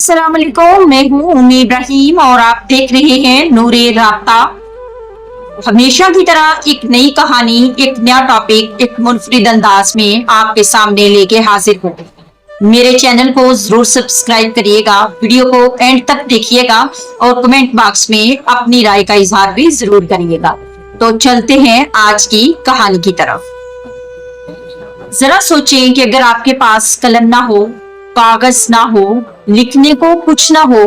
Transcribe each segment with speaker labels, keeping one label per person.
Speaker 1: अस्सलाम वालेकुम, मैं हूँ उम्मी इब्राहिम और आप देख रहे हैं नूरे राब्ता। हमेशा की तरह एक नई कहानी, एक नया टॉपिक, एक मुनफरिद अंदाज में आपके सामने लेके हाजिर हूँ। मेरे चैनल को जरूर सब्सक्राइब करिएगा, वीडियो को एंड तक देखिएगा और कमेंट बॉक्स में अपनी राय का इजहार भी जरूर करिएगा। तो चलते हैं आज की कहानी की तरफ। जरा सोचें कि अगर आपके पास कलम ना हो, कागज ना हो, लिखने को कुछ ना हो,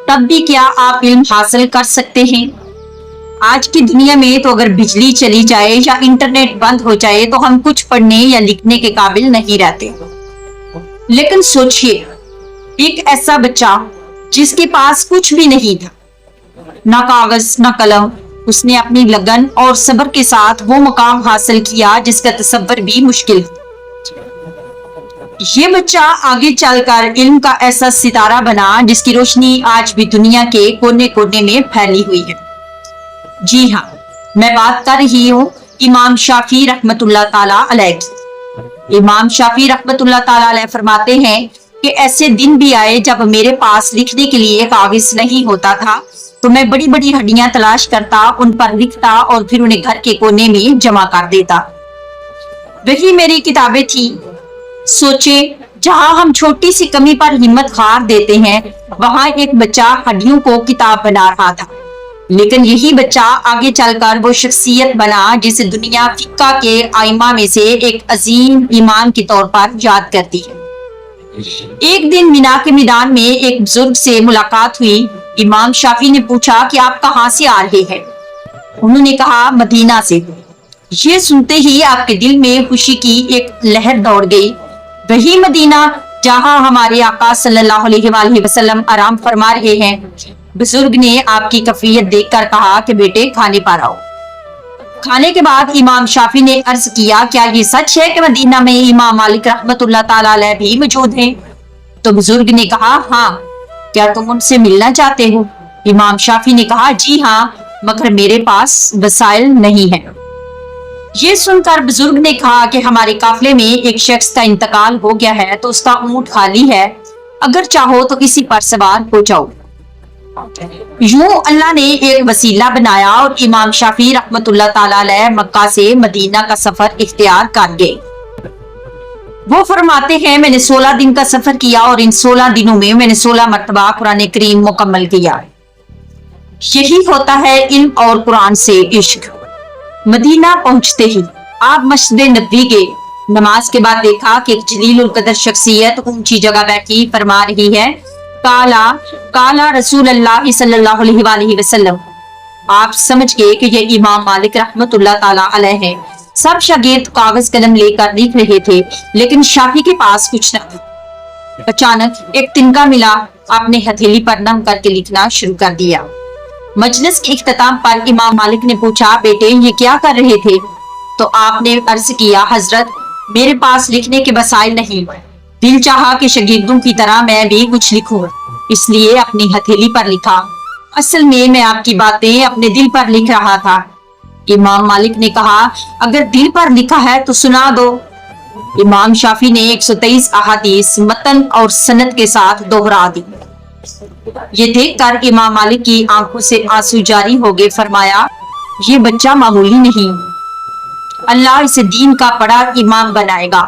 Speaker 1: तब भी क्या आप इल्म हासिल कर सकते हैं? आज की दुनिया में तो अगर बिजली चली जाए या इंटरनेट बंद हो जाए तो हम कुछ पढ़ने या लिखने के काबिल नहीं रहते। लेकिन सोचिए, एक ऐसा बच्चा जिसके पास कुछ भी नहीं था, ना कागज ना कलम, उसने अपनी लगन और सब्र के साथ वो मुकाम हासिल किया जिसका तसव्वुर भी मुश्किल है। ये बच्चा आगे चलकर इल्म का ऐसा सितारा बना जिसकी रोशनी आज भी दुनिया के कोने कोने में फैली हुई है। जी हाँ, मैं बात कर रही हूँ इमाम शाफी रहमतुल्लाह ताला अलैह की। इमाम शाफी रहमतुल्लाह ताला अलैह फरमाते हैं कि ऐसे दिन भी आए जब मेरे पास लिखने के लिए कागज नहीं होता था, तो मैं बड़ी बड़ी हड्डियां तलाश करता, उन पर लिखता और फिर उन्हें घर के कोने में जमा कर देता। वही मेरी किताबें थी। सोचे, जहां हम छोटी सी कमी पर हिम्मत हार देते हैं, वहां एक बच्चा हड्डियों को किताब बना रहा था। लेकिन यही बच्चा आगे चलकर वो शख्सियत बना जिसे दुनिया फिक्का के आइमा में से एक अजीम इमाम के तौर पर याद करती है। एक दिन मिना के मैदान में एक बुजुर्ग से मुलाकात हुई। इमाम शाफी ने पूछा कि आप कहाँ से आ रहे हैं? उन्होंने कहा, मदीना से। ये सुनते ही आपके दिल में खुशी की एक लहर दौड़ गई। वही मदीना जहां हमारे आका सल्लल्लाहु अलैहि वसल्लम आराम फरमा रहे हैं। बुजुर्ग ने आपकी कैफियत देखकर कहा कि बेटे खाने पर आओ। खाने के बाद इमाम शाफी ने अर्ज किया, क्या ये सच है कि मदीना में इमाम मालिक रहमतुल्लाह ताला अलैह भी मौजूद हैं? तो बुजुर्ग ने कहा, हाँ, क्या तुम उनसे मिलना चाहते हो? इमाम शाफी ने कहा, जी हाँ, मगर मेरे पास वसाइल नहीं है। ये सुनकर बुजुर्ग ने कहा कि हमारे काफिले में एक शख्स का इंतकाल हो गया है, तो उसका ऊंट खाली है, अगर चाहो तो इसी पर सवार हो जाओ। यूं अल्लाह ने एक वसीला बनाया और इमाम शाफी रहमतुल्लाह ताला अलैह मक्का से मदीना का सफर इख्तियार कर गए। वो फरमाते हैं, मैंने 16 दिन का सफर किया और इन 16 दिनों में मैंने 16 मरतबा कुरान करीम मुकम्मल किया। यही होता है इल्म और कुरान से इश्क। मदीना पहुंचते ही आप मस्जिद नबी गए। नमाज के बाद देखा कि एक जलीलुल कदर शख्सियत ऊंची जगह बैठी फरमा रही है, काला काला रसूल अल्लाह सल्लल्लाहु अलैहि वसल्लम। आप समझ गए कि ये इमाम मालिक रहमतुल्लाह ताला अलैह है। सब शागिर्द कागज कलम लेकर लिख रहे थे, लेकिन शाफी के पास कुछ न था। अचानक एक तिनका मिला, आपने हथेली पर नम करके लिखना शुरू कर दिया। मजलिस के इख्तिताम पर इमाम मालिक ने पूछा, बेटे ये क्या कर रहे थे? तो आपने अर्ज किया, हजरत मेरे पास लिखने के वसाइल नहीं, दिल चाहा कि शागिर्दों की तरह मैं भी कुछ लिखूं, इसलिए अपनी हथेली पर लिखा। असल में मैं आपकी बातें अपने दिल पर लिख रहा था। इमाम मालिक ने कहा, अगर दिल पर लिखा है तो सुना दो। इमाम शाफी ने 123 अहादीस मतन और सनद के साथ दोहरा दी। ये देखकर इमाम मालिक की आंखों से आंसू जारी हो गए। फरमाया, ये बच्चा मामूली नहीं, अल्लाह इसे दीन का बड़ा इमाम बनाएगा।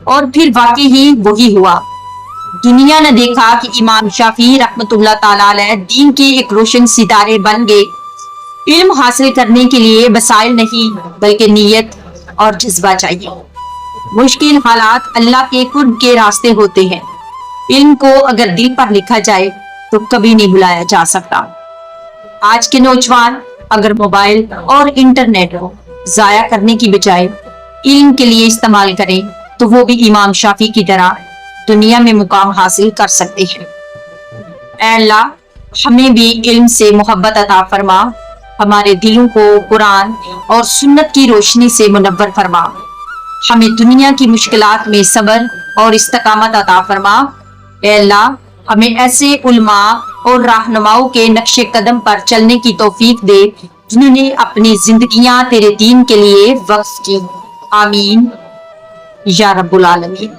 Speaker 1: और फिर वाकई ही वही हुआ। दुनिया ने देखा कि इमाम शाफी रहमतुल्लाह ताला अलैह दीन के एक रोशन सितारे बन गए। इल्म हासिल करने के लिए वसाइल नहीं, बल्कि नीयत और जज्बा चाहिए। मुश्किल हालात अल्लाह के कुर्ब के रास्ते होते हैं। इल्म को अगर दिल पर लिखा जाए तो कभी नहीं भुलाया जा सकता। आज के नौजवान अगर मोबाइल और इंटरनेट को जाया करने की बजाय इल्म के लिए इस्तेमाल करें, तो वो भी इमाम शाफी की तरह दुनिया में मुकाम हासिल कर सकते हैं। ऐ अल्लाह, हमें भी इल्म से मोहब्बत अता फरमा, हमारे दिलों को कुरान और सुन्नत की रोशनी से मुनव्वर फरमा, हमें दुनिया की मुश्किलात में सब्र और इस्तकामत अता फरमा। ऐ अल्लाह, हमें ऐसे उलमा और रहनुमाओं के नक्शे कदम पर चलने की तौफीक दे जिन्होंने अपनी जिंदगियां तेरे दीन के लिए वक्फ की। आमीन या रब्बुल आलमीन।